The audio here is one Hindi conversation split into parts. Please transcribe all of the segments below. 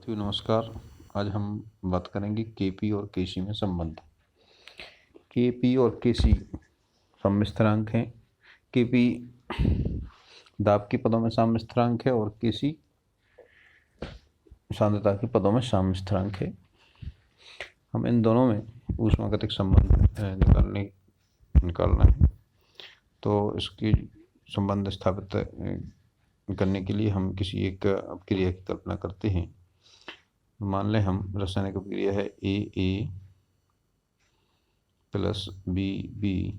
तो नमस्कार। आज हम बात करेंगे केपी और केसी में संबंध। केपी और केसी साम्य स्थिरांक हैं। केपी दाब के पदों में साम्य स्थिरांक है और केसी सांद्रता के पदों में साम्य स्थिरांक है। हम इन दोनों में ऊष्मागतिक संबंध निकालना है। तो इसकी संबंध स्थापित करने के लिए हम किसी एक अपक्रिया की कल्पना करते हैं। मान लें हम रासायनिक अपक्रिया है ए प्लस बी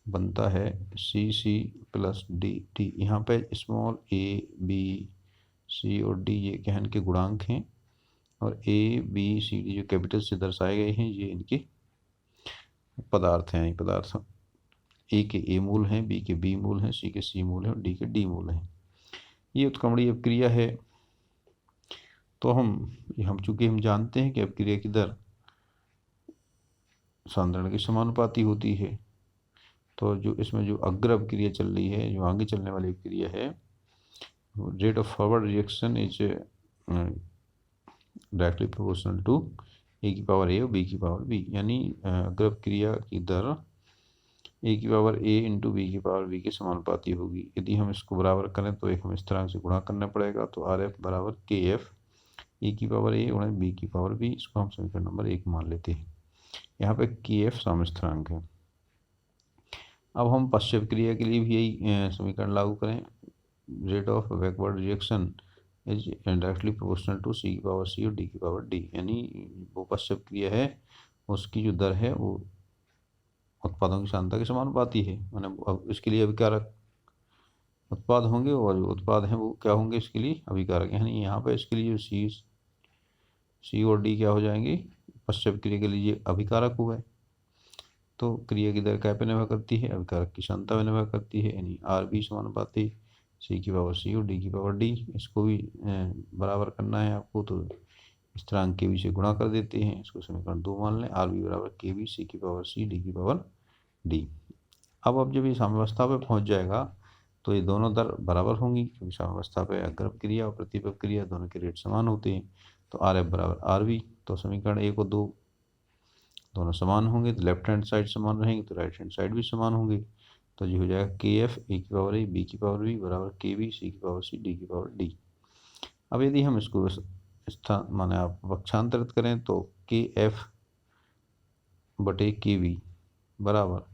बनता है सी प्लस डी। यहाँ पे स्मॉल ए बी सी और डी ये क्या है, इनके गुणांक हैं, और ए बी सी डी जो कैपिटल से दर्शाए गए हैं ये इनके पदार्थ हैं। पदार्थ ए के ए मूल हैं, बी के बी मूल हैं, सी के सी मूल हैं और डी के डी मूल हैं। ये उत्क्रमणीय अपक्रिया है। तो हम चूंकि हम जानते हैं कि अपक्रिया की दर सांद्रण के समानुपाती होती है, तो जो इसमें जो अग्र अपक्रिया चल रही है, जो आगे चलने वाली अपक्रिया है, rate of forward reaction is directly proportional to A की पावर ए और बी की पावर बी। यानी अग्र अपक्रिया की दर ए की पावर ए इंटू बी की पावर बी के समानुपाती होगी। यदि हम इसको बराबर करें तो एक हम स्थिरांक से गुणा करना पड़ेगा। तो आर एफ बराबर के एफ ए की पावर ए गुणा बी की पावर बी। इसको हम समीकरण नंबर 1 मान लेते हैं। यहाँ पे के एफ साम्य स्थिरांक है। अब हम पश्चात क्रिया के लिए भी यही समीकरण लागू करें। Rate of backward reaction is directly proportional to C की पावर सी और डी की पावर डी। यानी वो पश्चात क्रिया है, उसकी जो दर है वो उत्पादों की सांद्रता के समानुपाती है। मैंने अब इसके लिए अभिकारक उत्पाद होंगे और जो उत्पाद हैं वो क्या होंगे, इसके लिए अभिकारक। यानी यहाँ पे इसके लिए जो सी और डी क्या हो जाएंगे, पश्चात क्रिया के लिए अभिकारक हुए। तो क्रिया की दर क्या पे निर्भर करती है, अभिकारक की सांद्रता पे निर्भर करती है। यानी आर बी समानुपाती सी की पावर सी और डी की पावर डी। इसको भी बराबर करना है आपको, तो स्थिरांक के बी से गुणा कर देते हैं। इसको समीकरण 2 मान लें। आर बी बराबर के बी सी की पावर सी डी की पावर डी। अब जब ये साम्यावस्था पे पहुंच जाएगा तो ये दोनों दर बराबर होंगी, क्योंकि साम्यावस्था पे अग्र क्रिया और प्रतिपद क्रिया दोनों के रेट समान होते हैं। तो आर एफ बराबर आर बी। तो समीकरण 1 और 2 दोनों समान होंगे, तो लेफ्ट हैंड साइड समान रहेंगे तो राइट हैंड साइड भी समान होंगे। तो ये हो जाएगा के एफ ए की पावर ए बी की पावर बी बराबर के बी सी की पावर सी डी की पावर डी। अब यदि हम इसको माने आप पक्षांतरित करें तो के एफ बटे के बी बराबर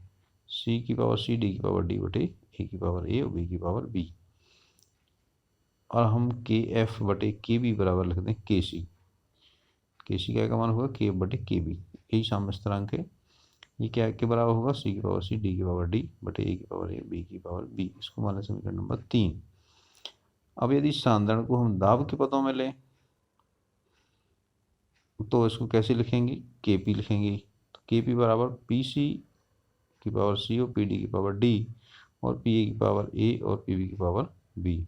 सी की पावर सी डी की पावर डी बटे ए की पावर ए और बी की पावर बी। और हम के एफ बटे के बी बराबर लिख दें के सी का मान होगा के बटे के बी। यही साम्य स्थिरांक है। ये क्या के बराबर होगा, सी की पावर सी डी की पावर डी बटे ए की पावर ए बी की पावर बी। इसको मान लें समीकरण नंबर 3। अब यदि सांद्रण को हम दाब के पदों में लें तो इसको कैसे लिखेंगे, के पी लिखेंगे। तो के पी बराबर पी सी की पावर सी और पी डी की पावर डी और पी ए की पावर ए और पी बी की पावर बी।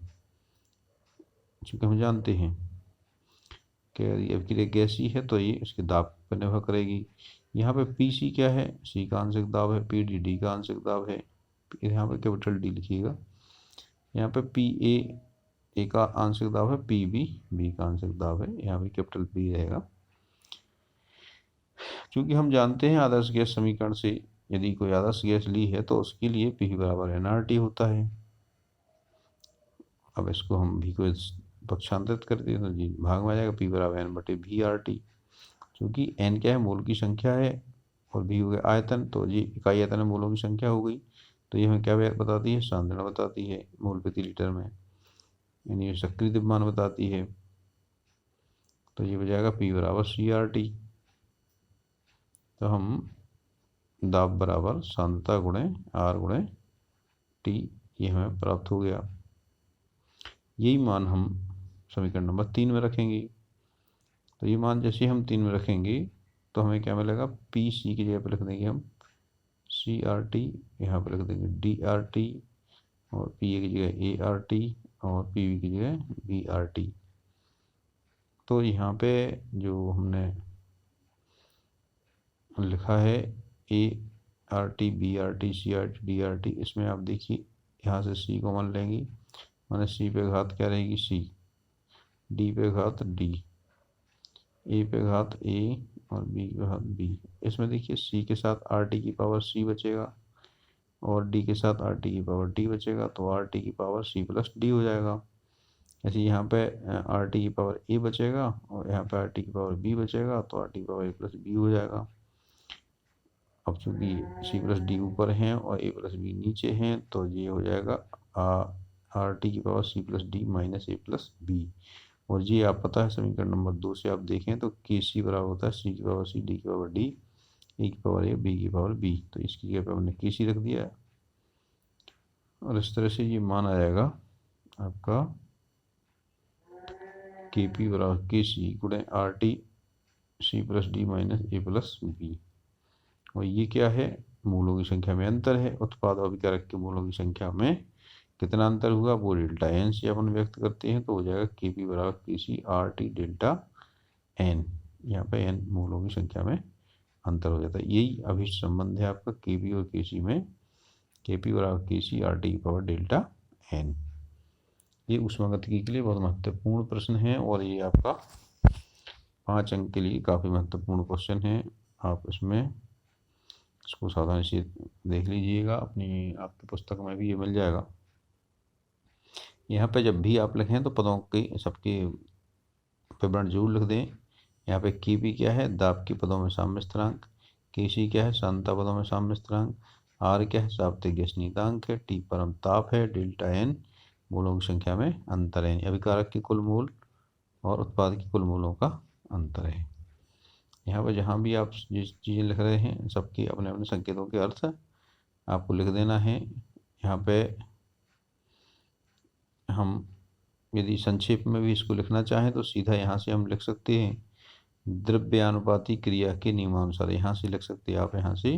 चूँकि हम जानते हैं कि यदि अपक्रिया गैसीय है तो ये इसके दाब पर निर्भर करेगी। यहाँ पे पी सी क्या है, सी का आंशिक दाब है, पी डी डी का आंशिक दाब है। यहाँ पे कैपिटल डी लिखिएगा। यहाँ पे पी ए का आंशिक दाब है, पी बी का आंशिक दाब है। यहाँ पे कैपिटल बी रहेगा। क्योंकि हम जानते हैं आदर्श गैस समीकरण से यदि कोई आदर्श गैस ली है तो उसके लिए पी बराबर एनआरटी होता है। अब इसको हम भी को पक्षांतरित कर दें तो जी भाग में आ जाएगा, पी बराबर एन बटे वी आर टी। चूँकि एन क्या है, मोल की संख्या है, और भी हो गया आयतन, तो जी इकाई आयतन में मोलों की संख्या हो गई। तो ये हमें क्या बताती है, सांद्रण बताती है मोल प्रति लीटर में, यानी सक्रिय द्रव्यमान बताती है। तो ये हो जाएगा पी बराबर सी आर टी। तो हम दाब बराबर सांद्रता गुणे आर गुणे टी, ये हमें प्राप्त हो गया। यही मान हम समीकरण नंबर 3 में रखेंगे। तो ये मान जैसे हम 3 में रखेंगे तो हमें क्या मिलेगा, पी सी की जगह पर लिख देंगे हम सी आर टी, यहाँ पर लिख देंगे डी आर टी, और पी ए की जगह ए आर टी और पी बी की जगह बी आर टी। तो यहाँ पे जो हमने लिखा है A R T B R T C R T D R T, इसमें आप देखिए यहाँ से सी कॉमन लेंगे, माने सी पे घात क्या रहेगी सी, डी पे घात डी, ए पे घात ए और बी पे घात बी। इसमें देखिए सी के साथ आर टी की पावर सी बचेगा और डी के साथ आर टी की पावर डी बचेगा, तो आर टी की पावर सी प्लस डी हो जाएगा। ऐसे यहाँ पे आर टी की पावर ए बचेगा और यहाँ पे आर टी की पावर बी बचेगा, तो आर टी की पावर ए प्लस बी हो जाएगा। अब चूंकि सी प्लस डी ऊपर हैं और ए प्लस बी नीचे हैं, तो ये हो जाएगा आर टी की power C plus D minus A plus B. और ये आप पता है समीकरण नंबर 2 से आप देखें तो के सी बराबर होता है सी की पावर सी, डी की पावर डी, ए की पावर ए, बी की पावर बी। तो इसकी जगह पे हमने के सी रख दिया है और इस तरह से ये मान आ जाएगा आपका के पी बराबर के सी गुणे R T C plus D minus A plus B. और ये क्या है, मूलों की संख्या में अंतर है। उत्पाद अभिकारक के मूलों की संख्या में कितना अंतर हुआ वो डेल्टा एन से अपन व्यक्त करते हैं, तो हो जाएगा के पी बराबर K C R T delta N. यहाँ पे एन मूलों की संख्या में अंतर हो जाता है। यही अभिष्ट संबंध है आपका के पी और के सी में, के पी बराबर के सी आर टी की पावर डेल्टा एन। ये ऊष्मागतिकी के लिए बहुत महत्वपूर्ण प्रश्न है और ये आपका 5 अंक के लिए काफ़ी महत्वपूर्ण क्वेश्चन है। आप इसमें इसको सावधानी से देख लीजिएगा, अपनी आपकी पुस्तक में भी ये मिल जाएगा। यहाँ पे जब भी आप लिखें तो पदों के सबके विवरण जरूर लिख दें। यहाँ पे के पी क्या है, दाब की पदों में साम्य स्थिरांक, के सी क्या है, सांद्रता पदों में साम्य स्थिरांक, आर क्या है, सापेक्षिक गैस नियतांक है, टी परम ताप है, डेल्टा एन मूलों की संख्या में अंतर है, अभिकारक की कुल मूल और उत्पाद की कुल मूलों का अंतर है। यहाँ पर जहाँ भी आप जिस चीज़ें लिख रहे हैं सबके अपने अपने संकेतों के अर्थ आपको लिख देना है। यहाँ पे हम यदि संक्षेप में भी इसको लिखना चाहें तो सीधा यहाँ से हम लिख सकते हैं, द्रव्यानुपाती क्रिया के नियमानुसार। यहाँ से लिख सकते हैं आप, यहाँ से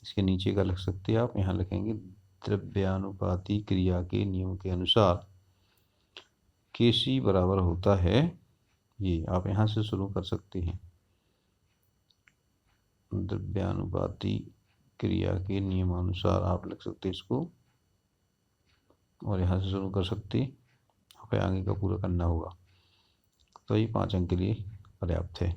इसके नीचे का लिख सकते हैं आप, यहाँ लिखेंगे द्रव्यानुपाती क्रिया के नियम के अनुसार के सी बराबर होता है, ये आप यहाँ से शुरू कर सकते हैं। द्रव्यानुपाती क्रिया के नियमानुसार आप लिख सकते हैं इसको और यहाँ से शुरू कर सकते, हमें आगे का पूरा करना होगा। तो ये 5 अंक के लिए पर्याप्त है।